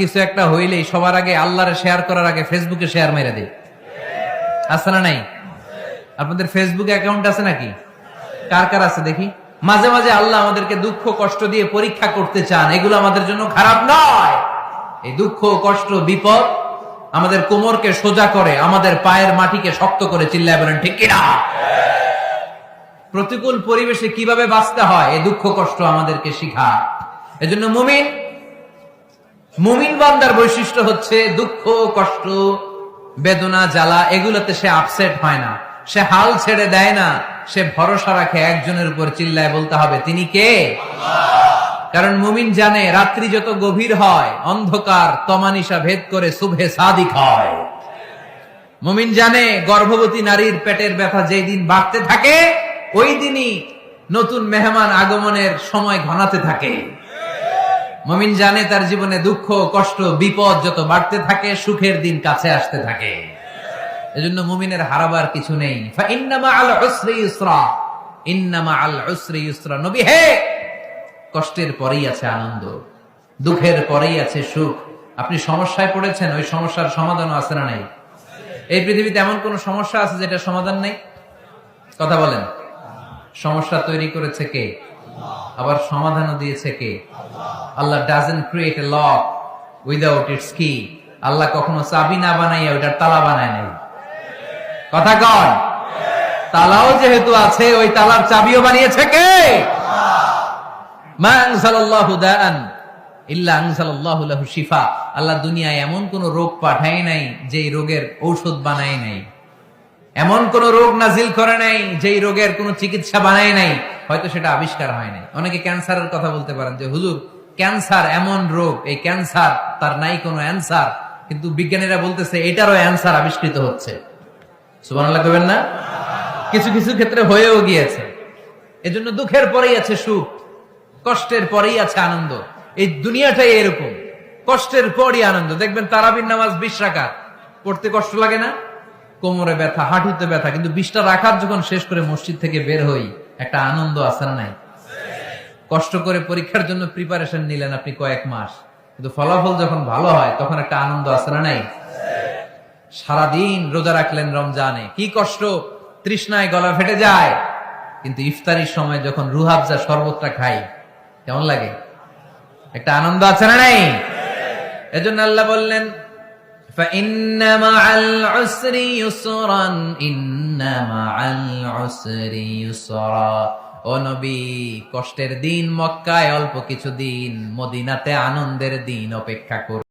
কিছু একটা হইলেই সবার আগে আল্লাহরে শেয়ার করার আগে ফেসবুকে শেয়ার মেরে দেয়, আছে না নাই? আপনাদের ফেসবুকে অ্যাকাউন্ট আছে নাকি? কার কার আছে দেখি। মাঝে মাঝে আল্লাহ আমাদেরকে দুঃখ কষ্ট দিয়ে পরীক্ষা করতে চান, এগুলো আমাদের জন্য খারাপ নয়। এই দুঃখ কষ্ট বিপদ আমাদের কোমরকে সোজা করে, আমাদের পায়ের মাটিকে শক্ত করে, চিল্লায় বলেন ঠিক কিনা? প্রতিকূল পরিবেশে কিভাবে বাঁচতে হয় এই দুঃখ কষ্ট আমাদেরকে শিখায়। এজন্য মুমিন বান্দার বৈশিষ্ট্য হচ্ছে দুঃখ কষ্ট বেদনা জ্বালা এগুলোতে সে আপসেট হয় না, সে হাল ছেড়ে দেয় না, সে ভরসা রাখে একজনের উপর, চিল্লায় বলতে হবে তিনি কে? কারণ মুমিন জানে রাত্রি যত গভীর হয় অন্ধকার তমানিসা ভেদ করে সুবহে সাদিক হয়। মুমিন জানে গর্ভবতী নারীর পেটের ব্যথা যেই দিন বাড়তে থাকে ওই দিনই নতুন মেহমান আগমনের সময় ঘনাতে থাকে। মুমিন জানে তার জীবনে দুঃখ কষ্ট বিপদ যত বাড়তে থাকে সুখের দিন কাছে আসতে থাকে। এজন্য মুমিনের হারাবার কিছু নেই। ফাইন্না মাআল উসরি ইউসরা, ইন্না মাআল উসরি ইউসরা। নবী হে, কষ্টের পরেই আছে আনন্দ, দুঃখের পরেই আছে সুখ। আপনি সমস্যায় পড়েছেন, ওই সমস্যার সমাধানও আছে না নাই? এই পৃথিবীতে এমন কোন সমস্যা আছে যেটা সমাধান নেই? কথা বলেন। সমস্যা তৈরি করেছে কে? আবার সমাধানও দিয়েছে কে? Allah doesn't create a lock without its key. আল্লাহ কখনো চাবি না বানাইয়া ওইটার তালা বানায় নাই। কথা কন। তালাও যেহেতু আছে ওই তালার চাবিও বানিয়েছে কে? মা আনজালাল্লাহু দাআন ইল্লা আনজালাল্লাহু লাহু শিফা। আল্লাহ দুনিয়ায় এমন কোন রোগ পাঠায় নাই যেই রোগের ঔষধ বানায় নাই, এমন কোন রোগ নাজিল করে নাই যেই রোগের কোন চিকিৎসা বানায় নাই, হয়তো সেটা আবিষ্কার হয় নাই। অনেকে ক্যান্সারের কথা বলতে পারেন যে হুজুর ক্যান্সার এমন রোগ, এই ক্যান্সার তার নাই কোনো অ্যান্সার, কিন্তু বিজ্ঞানীরা বলতেছে এটারও অ্যান্সার আবিষ্কৃত হচ্ছে। সুবহানাল্লাহ কইবেন না? কিছু কিছু ক্ষেত্রে হয়েও গিয়েছে। এজন্য দুঃখের পরেই আছে সুখ, কষ্টের পরেই আছে আনন্দ। এই দুনিয়াটাই এরকম, কষ্টের পরই আনন্দ। দেখবেন তারাবির নামাজ 20 রাকাত পড়তে কষ্ট লাগে না? কোমরে ব্যথা, হাঁটুতে ব্যথা, কিন্তু 20টা রাকাত যখন শেষ করে মসজিদ থেকে বের হই একটা আনন্দ আছে না নাই? কষ্ট করে পরীক্ষার জন্য প্রিপারেশন নিলেন আপনি কয়েক মাস, কিন্তু ফলাফল যখন ভালো হয় তখন একটা আনন্দ আছে না নাই? সারাদিন রোজা রাখলেন রমজানে, কি কষ্ট, তৃষ্ণায় গলা ফেটে যায়, কিন্তু ইফতারির সময় যখন রুহাবজা শরবতটা খাই কেমন লাগে? একটা আনন্দ আছে না নাই? এজন্য আল্লাহ বললেন فَإِنَّ مَعَ الْعُسْرِ يُسْرًا إِنَّ مَعَ الْعُسْرِ يُسْرًا। ও নবী, কষ্টের দিন মক্কায় অল্প কিছু দিন, মদিনাতে আনন্দের দিন অপেক্ষা করুন।